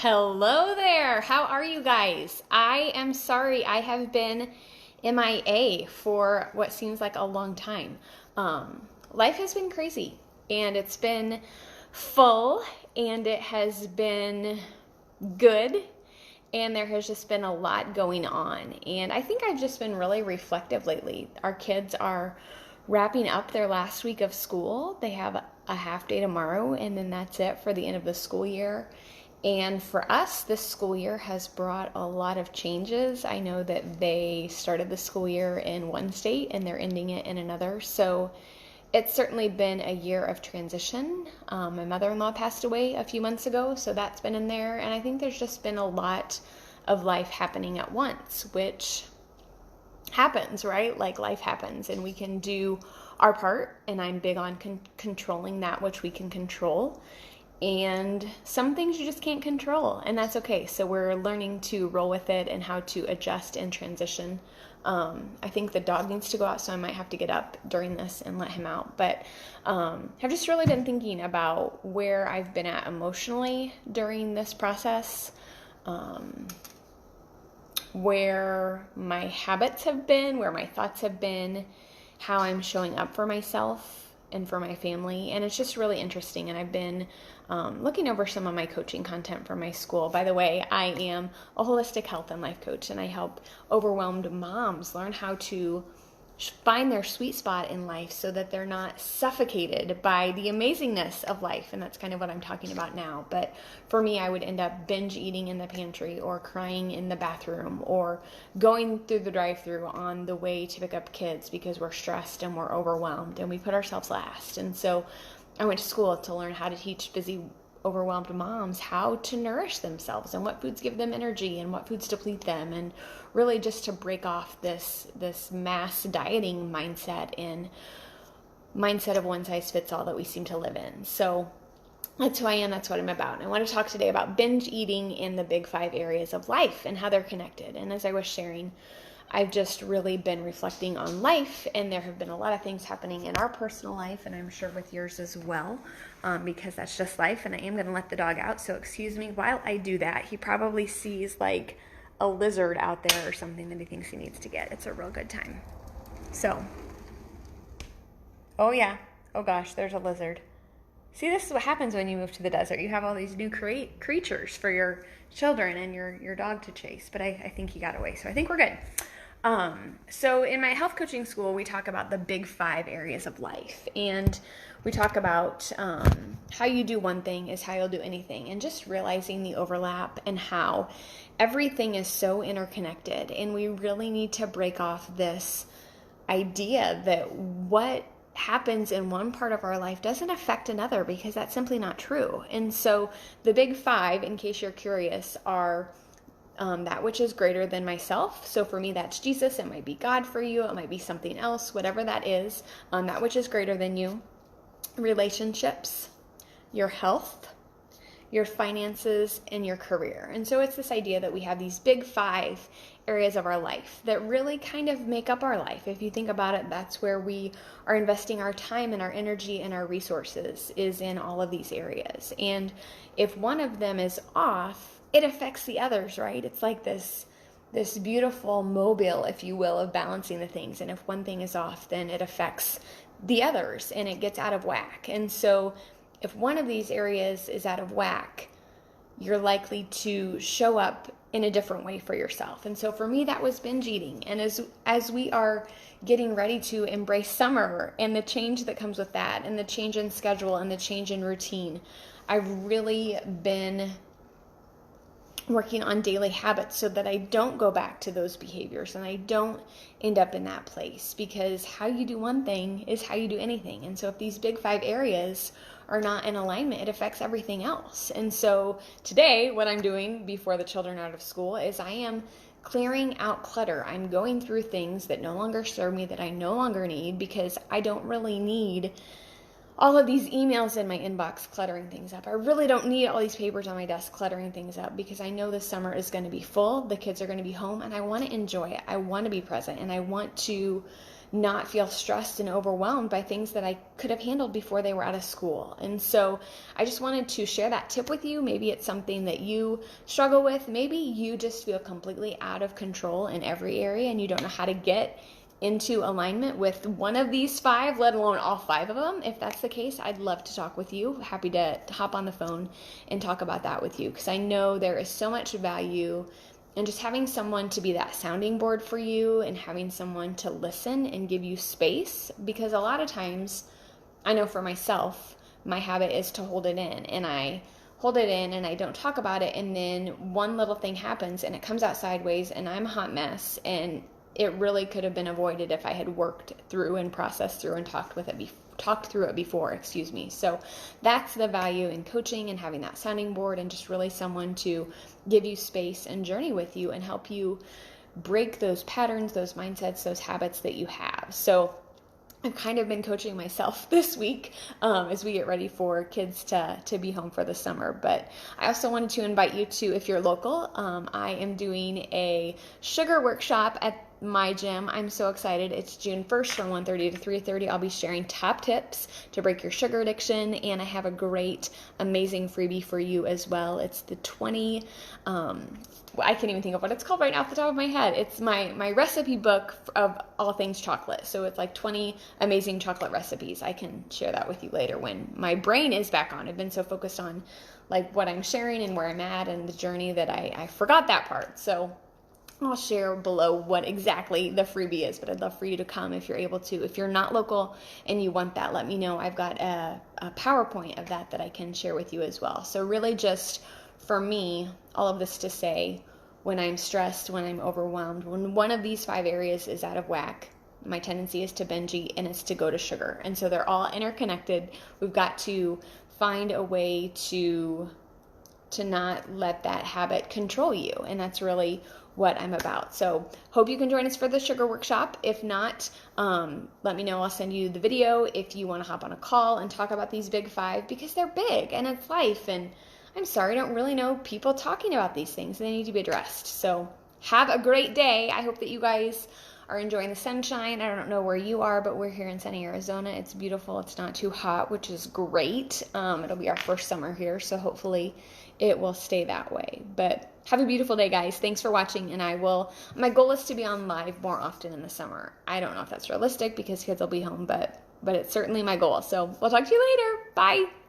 Hello there. How are you guys? I am sorry I have been MIA for what seems like a long time. Life has been crazy and it's been full and it has been good and there has just been a lot going on. And I think I've just been really reflective lately. Our kids are wrapping up their last week of school. They have a half day tomorrow and then that's it for the end of the school year. And for us, this school year has brought a lot of changes. I know that they started the school year in one state and they're ending it in another. So it's certainly been a year of transition. My mother-in-law passed away a few months ago, so that's been in there. And I think there's just been a lot of life happening at once, which happens, right? Like life happens and we can do our part. And I'm big on controlling that which we can control. And some things you just can't control, and that's okay. So we're learning to roll with it and how to adjust and transition. I think the dog needs to go out, so I might have to get up during this and let him out. But I've just really been thinking about where I've been at emotionally during this process, where my habits have been, where my thoughts have been, how I'm showing up for myself and for my family. And it's just really interesting. And I've been looking over some of my coaching content for my school. By the way, I am a holistic health and life coach, and I help overwhelmed moms learn how to find their sweet spot in life so that they're not suffocated by the amazingness of life. And that's kind of what I'm talking about now. But for me, I would end up binge eating in the pantry or crying in the bathroom or going through the drive-thru on the way to pick up kids because we're stressed and we're overwhelmed and we put ourselves last. And so I went to school to learn how to teach busy, overwhelmed moms how to nourish themselves and what foods give them energy and what foods deplete them, and really just to break off this mass dieting mindset and mindset of one size fits all that we seem to live in. So that's who I am. That's what I'm about. And I want to talk today about binge eating in the big 5 areas of life and how they're connected. And as I was sharing, I've just really been reflecting on life, and there have been a lot of things happening in our personal life, and I'm sure with yours as well, because that's just life. And I am going to let the dog out, so excuse me while I do that. He probably sees like a lizard out there or something that he thinks he needs to get. It's a real good time. So, oh yeah, oh gosh, there's a lizard. See, this is what happens when you move to the desert. You have all these new creatures for your children and your dog to chase, but I think he got away, so I think we're good. So in my health coaching school, we talk about the big 5 areas of life, and we talk about how you do one thing is how you'll do anything, and just realizing the overlap and how everything is so interconnected. And we really need to break off this idea that what happens in one part of our life doesn't affect another, because that's simply not true. And so the big 5, in case you're curious, are that which is greater than myself. So for me, that's Jesus. It might be God for you. It might be something else, whatever that is. That which is greater than you. Relationships, your health, your finances, and your career. And so it's this idea that we have these big 5 areas of our life that really kind of make up our life. If you think about it, that's where we are investing our time and our energy and our resources, is in all of these areas. And if one of them is off, it affects the others, right? It's like this beautiful mobile, if you will, of balancing the things. And if one thing is off, then it affects the others and it gets out of whack. And so if one of these areas is out of whack, you're likely to show up in a different way for yourself. And so for me, that was binge eating. And as we are getting ready to embrace summer and the change that comes with that, and the change in schedule and the change in routine, I've really been working on daily habits so that I don't go back to those behaviors and I don't end up in that place, because how you do one thing is how you do anything. And so if these big 5 areas are not in alignment, it affects everything else. And so today, what I'm doing before the children are out of school is I am clearing out clutter. I'm going through things that no longer serve me, that I no longer need, because I don't really need all of these emails in my inbox cluttering things up. I really don't need all these papers on my desk cluttering things up, because I know this summer is going to be full. The kids are going to be home and I want to enjoy it. I want to be present and I want to not feel stressed and overwhelmed by things that I could have handled before they were out of school. And so I just wanted to share that tip with you. Maybe it's something that you struggle with. Maybe you just feel completely out of control in every area and you don't know how to get into alignment with one of these 5, let alone all 5 of them. If that's the case, I'd love to talk with you. Happy to hop on the phone and talk about that with you, because I know there is so much value in just having someone to be that sounding board for you and having someone to listen and give you space. Because a lot of times, I know for myself, my habit is to hold it in, and I hold it in and I don't talk about it, and then one little thing happens and it comes out sideways and I'm a hot mess, and it really could have been avoided if I had worked through and processed through and talked through it before, So that's the value in coaching and having that sounding board, and just really someone to give you space and journey with you and help you break those patterns, those mindsets, those habits that you have. So I've kind of been coaching myself this week as we get ready for kids to be home for the summer. But I also wanted to invite you to, if you're local, I am doing a sugar workshop at my gym. I'm so excited. It's June 1st from 1:30 to 3:30. I'll be sharing top tips to break your sugar addiction, and I have a great, amazing freebie for you as well. It's the 20, I can't even think of what it's called right now off the top of my head. It's my recipe book of all things chocolate. So it's like 20 amazing chocolate recipes. I can share that with you later when my brain is back on. I've been so focused on like what I'm sharing and where I'm at and the journey that I forgot that part. So I'll share below what exactly the freebie is, but I'd love for you to come if you're able to. If you're not local and you want that, let me know. I've got a PowerPoint of that I can share with you as well. So really just for me, all of this to say, when I'm stressed, when I'm overwhelmed, when one of these 5 areas is out of whack, my tendency is to binge eat and it's to go to sugar. And so they're all interconnected. We've got to find a way to not let that habit control you. And that's really what I'm about. So hope you can join us for the sugar workshop. If not, let me know. I'll send you the video if you want to hop on a call and talk about these big 5, because they're big and it's life. And I'm sorry, I don't really know people talking about these things, and they need to be addressed. So have a great day. I hope that you guys are enjoying the sunshine. I don't know where you are, but we're here in sunny Arizona. It's beautiful. It's not too hot, which is great. It'll be our first summer here, so hopefully it will stay that way. But have a beautiful day, guys. Thanks for watching, and my goal is to be on live more often in the summer. I don't know if that's realistic because kids will be home, but it's certainly my goal. So we'll talk to you later. Bye.